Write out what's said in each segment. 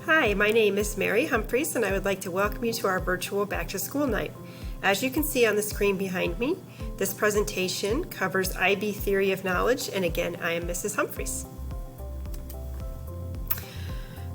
Hi, my name is Mary Humphreys, and I would like to welcome you to our virtual Back to School night. As you can see on the screen behind me, this presentation covers IB theory of knowledge, and again, I am Mrs. Humphreys.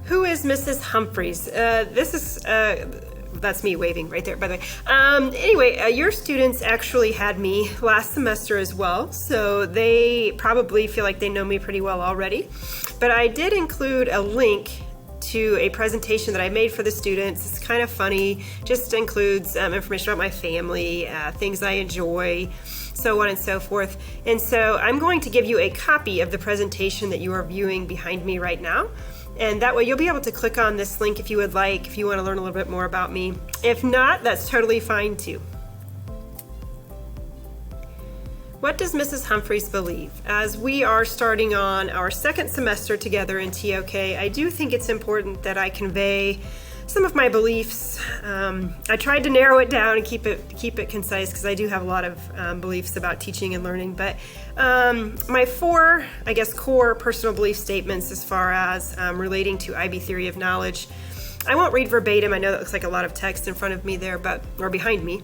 Who is Mrs. Humphreys? That's me waving right there, by the way. Your students actually had me last semester as well, so they probably feel like they know me pretty well already. But I did include a link to a presentation that I made for the students. It's kind of funny, just includes information about my family, things I enjoy, so on and so forth. And so I'm going to give you a copy of the presentation that you are viewing behind me right now. And that way you'll be able to click on this link if you would like, if you want to learn a little bit more about me. If not, that's totally fine too. What does Mrs. Humphreys believe? As we are starting on our second semester together in TOK, I do think it's important that I convey some of my beliefs. I tried to narrow it down and keep it concise because I do have a lot of beliefs about teaching and learning. But my four, core personal belief statements as far as relating to IB theory of knowledge. I won't read verbatim. I know that looks like a lot of text in front of me there, or behind me.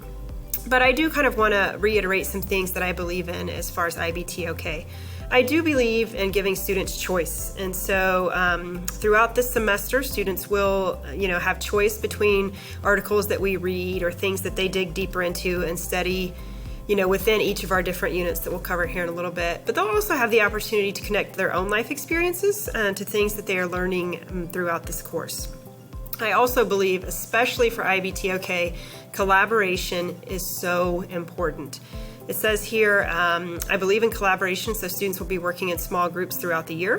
But I do kind of want to reiterate some things that I believe in as far as IB TOK. I do believe in giving students choice, and so throughout this semester, students will, have choice between articles that we read or things that they dig deeper into and study, within each of our different units that we'll cover here in a little bit. But they'll also have the opportunity to connect their own life experiences to things that they are learning throughout this course. I also believe, especially for IB TOK, collaboration is so important. It says here, I believe in collaboration, so students will be working in small groups throughout the year.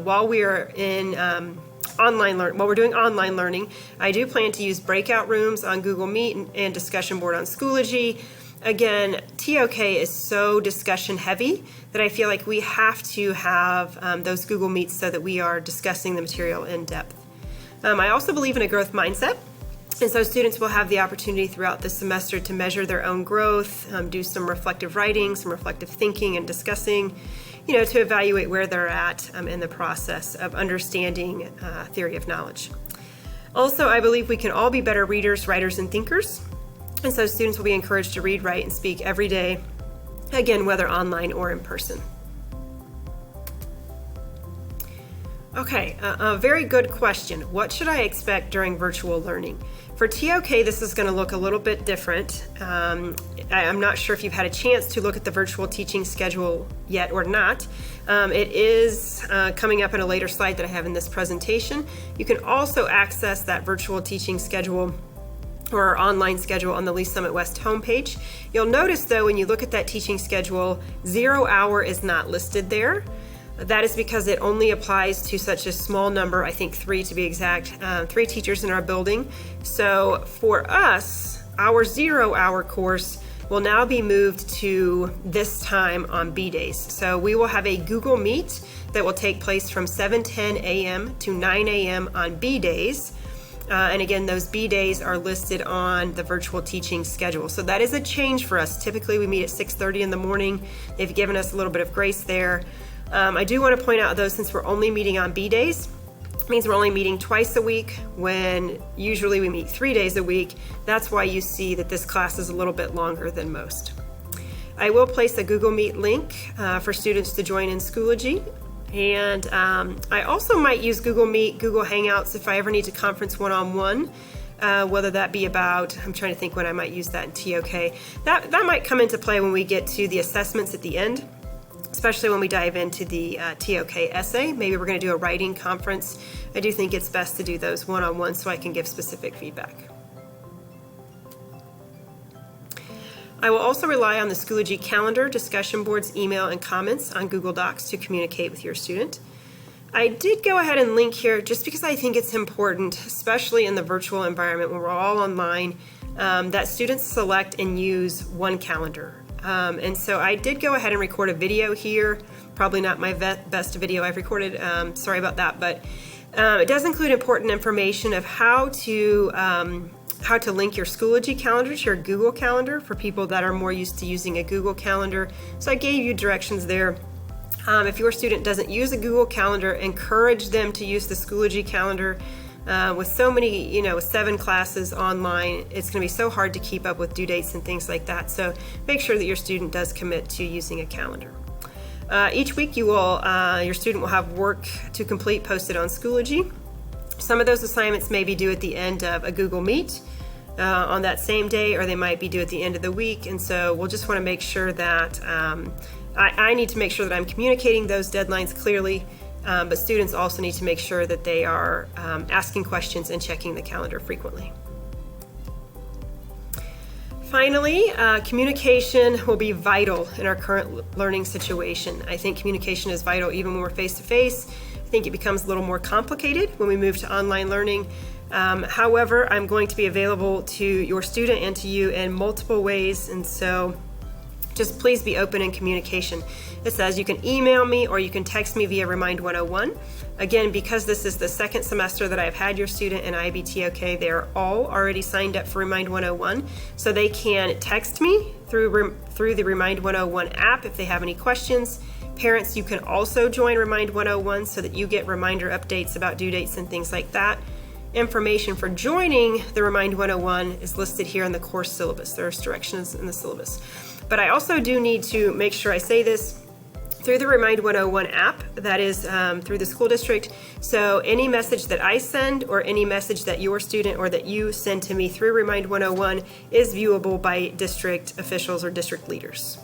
While we are in while we're doing online learning, I do plan to use breakout rooms on Google Meet and discussion board on Schoology. Again, TOK is so discussion heavy that I feel like we have to have those Google Meets so that we are discussing the material in depth. I also believe in a growth mindset. And so students will have the opportunity throughout the semester to measure their own growth, do some reflective writing, some reflective thinking and discussing, to evaluate where they're at in the process of understanding theory of knowledge. Also, I believe we can all be better readers, writers, and thinkers. And so students will be encouraged to read, write, and speak every day, again, whether online or in person. Okay, a very good question. What should I expect during virtual learning? For TOK, this is going to look a little bit different. I'm not sure if you've had a chance to look at the virtual teaching schedule yet or not. It is coming up in a later slide that I have in this presentation. You can also access that virtual teaching schedule or online schedule on the Lee Summit West homepage. You'll notice though, when you look at that teaching schedule, 0 hour is not listed there. That is because it only applies to such a small number, I think 3 to be exact, 3 teachers in our building. So for us, our 0 hour course will now be moved to this time on B days. So we will have a Google Meet that will take place from 7:10 a.m. to 9 a.m. on B days. And again, those B days are listed on the virtual teaching schedule. So that is a change for us. Typically we meet at 6:30 in the morning. They've given us a little bit of grace there. I do want to point out though, since we're only meeting on B days, it means we're only meeting twice a week when usually we meet 3 days a week. That's why you see that this class is a little bit longer than most. I will place a Google Meet link for students to join in Schoology. And I also might use Google Meet, Google Hangouts if I ever need to conference one-on-one. Whether that be about, I'm trying to think when I might use that in TOK. That might come into play when we get to the assessments at the end, especially when we dive into the TOK essay. Maybe we're going to do a writing conference. I do think it's best to do those one-on-one so I can give specific feedback. I will also rely on the Schoology calendar, discussion boards, email, and comments on Google Docs to communicate with your student. I did go ahead and link here just because I think it's important, especially in the virtual environment when we're all online, that students select and use one calendar. And so I did go ahead and record a video here, probably not my best video I've recorded, sorry about that, but it does include important information of how to link your Schoology calendar to your Google Calendar for people that are more used to using a Google Calendar. So I gave you directions there. If your student doesn't use a Google Calendar, encourage them to use the Schoology calendar. With so many, with 7 classes online, it's going to be so hard to keep up with due dates and things like that. So make sure that your student does commit to using a calendar. Each week your student will have work to complete posted on Schoology. Some of those assignments may be due at the end of a Google Meet on that same day, or they might be due at the end of the week. And so we'll just want to make sure that I need to make sure that I'm communicating those deadlines clearly, but students also need to make sure that they are asking questions and checking the calendar frequently. Finally, communication will be vital in our current learning situation. I think communication is vital even when we're face-to-face. I think it becomes a little more complicated when we move to online learning. However, I'm going to be available to your student and to you in multiple ways, and so just please be open in communication. It says you can email me or you can text me via Remind 101. Again, because this is the second semester that I've had your student in IBTOK, they are all already signed up for Remind 101, so they can text me through the Remind 101 app if they have any questions. Parents, you can also join Remind 101 so that you get reminder updates about due dates and things like that. Information for joining the Remind 101 is listed here in the course syllabus. There's directions in the syllabus. But I also do need to make sure I say this through the Remind 101 app, that is through the school district. So any message that I send or any message that your student or that you send to me through Remind 101 is viewable by district officials or district leaders.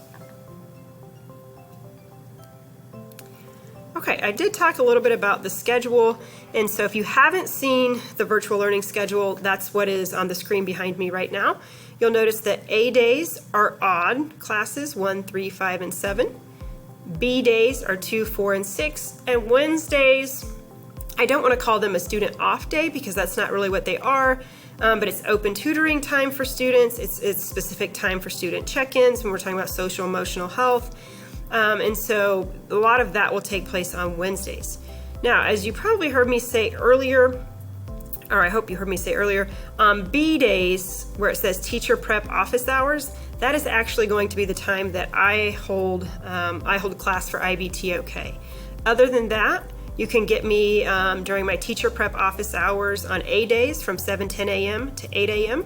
Okay, I did talk a little bit about the schedule, and so if you haven't seen the virtual learning schedule, that's what is on the screen behind me right now. You'll notice that A days are odd classes, 1, 3, 5, and 7. B days are 2, 4, and 6. And Wednesdays, I don't want to call them a student off day because that's not really what they are, but it's open tutoring time for students. It's specific time for student check-ins when we're talking about social emotional health. And so a lot of that will take place on Wednesdays. Now, as you probably heard me say earlier, or I hope you heard me say earlier, on B days, where it says teacher prep office hours, that is actually going to be the time that I hold class for IBTOK. Other than that, you can get me during my teacher prep office hours on A days from 7:10 a.m. to 8 a.m.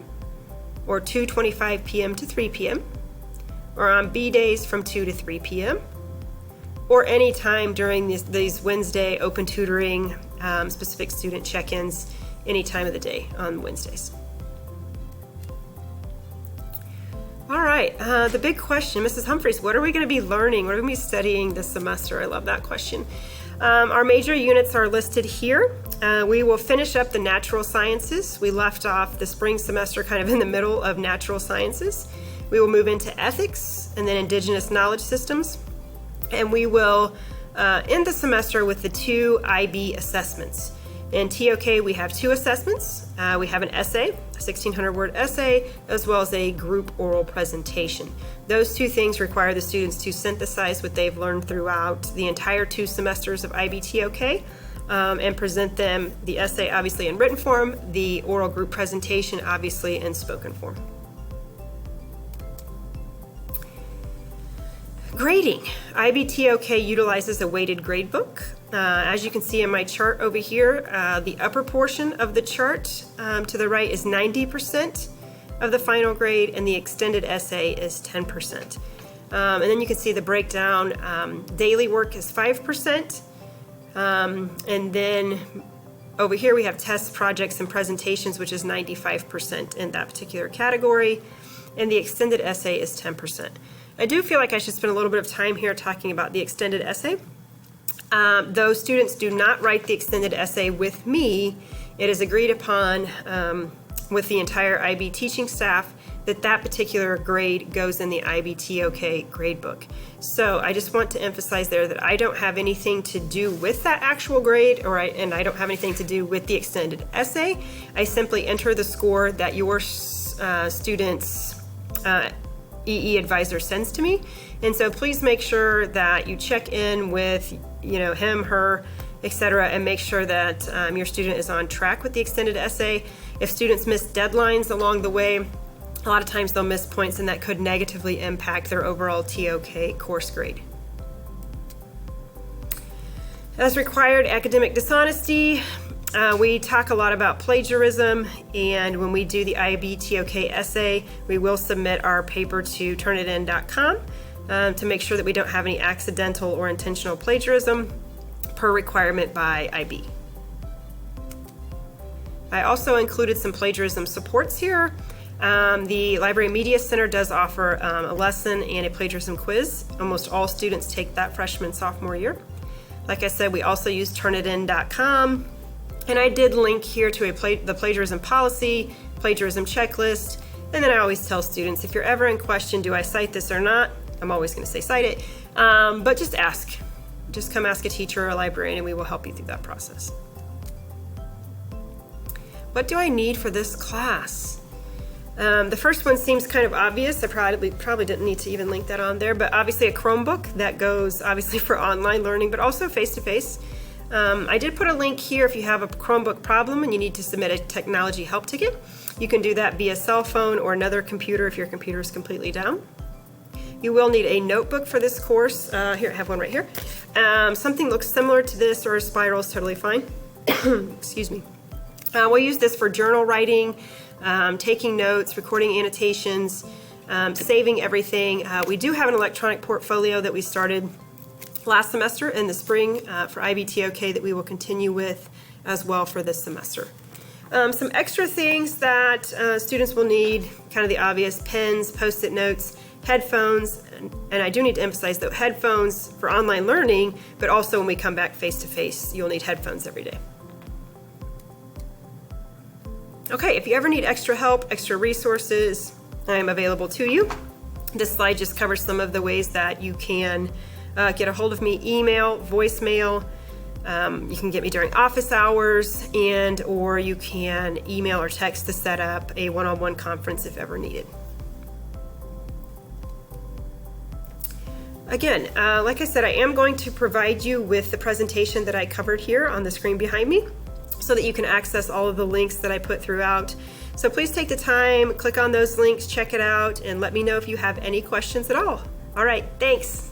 or 2:25 p.m. to 3 p.m. or on B days from 2 to 3 p.m. or any time during these Wednesday open tutoring specific student check-ins, any time of the day on Wednesdays. All right, the big question, Mrs. Humphreys, what are we going to be learning? What are we going to be studying this semester? I love that question. Our major units are listed here. We will finish up the natural sciences. We left off the spring semester kind of in the middle of natural sciences. We will move into ethics and then indigenous knowledge systems. And we will end the semester with the 2 IB assessments. In TOK, we have 2 assessments. We have an essay, a 1,600-word essay, as well as a group oral presentation. Those 2 things require the students to synthesize what they've learned throughout the entire 2 semesters of IBTOK and present them, the essay obviously in written form, the oral group presentation obviously in spoken form. Grading. IBTOK utilizes a weighted grade book. As you can see in my chart over here, the upper portion of the chart to the right is 90% of the final grade, and the extended essay is 10%. And then you can see the breakdown. Daily work is 5%, and then over here we have tests, projects, and presentations, which is 95% in that particular category, and the extended essay is 10%. I do feel like I should spend a little bit of time here talking about the extended essay. Those students do not write the extended essay with me. It is agreed upon with the entire IB teaching staff that that particular grade goes in the IBTOK grade book. So I just want to emphasize there that I don't have anything to do with that actual grade, and I don't have anything to do with the extended essay. I simply enter the score that your student's EE advisor sends to me. And so please make sure that you check in with him, her, etc., and make sure that your student is on track with the extended essay. If students miss deadlines along the way, a lot of times they'll miss points, and that could negatively impact their overall TOK course grade. As required academic dishonesty, We talk a lot about plagiarism, and when we do the IB TOK essay, we will submit our paper to turnitin.com to make sure that we don't have any accidental or intentional plagiarism per requirement by IB. I also included some plagiarism supports here. The Library Media Center does offer a lesson and a plagiarism quiz. Almost all students take that freshman, sophomore year. Like I said, we also use turnitin.com. And I did link here to the plagiarism policy, plagiarism checklist, and then I always tell students, if you're ever in question, do I cite this or not? I'm always going to say cite it, but just ask. Just come ask a teacher or a librarian and we will help you through that process. What do I need for this class? The first one seems kind of obvious. I probably didn't need to even link that on there, but obviously a Chromebook that goes obviously for online learning, but also face-to-face. I did put a link here if you have a Chromebook problem and you need to submit a technology help ticket. You can do that via cell phone or another computer if your computer is completely down. You will need a notebook for this course. Here, I have one right here. Something looks similar to this or a spiral is totally fine. Excuse me. We'll use this for journal writing, taking notes, recording annotations, saving everything. We do have an electronic portfolio that we started last semester in the spring for IB TOK that we will continue with as well for this semester. Some extra things that students will need, kind of the obvious: pens, post-it notes, headphones, and I do need to emphasize that headphones for online learning, but also when we come back face-to-face, you'll need headphones every day. Okay, if you ever need extra help, extra resources, I am available to you. This slide just covers some of the ways that you can get a hold of me: email, voicemail. You can get me during office hours, and or you can email or text to set up a one-on-one conference if ever needed. Again, like I said, I am going to provide you with the presentation that I covered here on the screen behind me so that you can access all of the links that I put throughout. So please take the time, click on those links, check it out, and let me know if you have any questions at all. All right, thanks.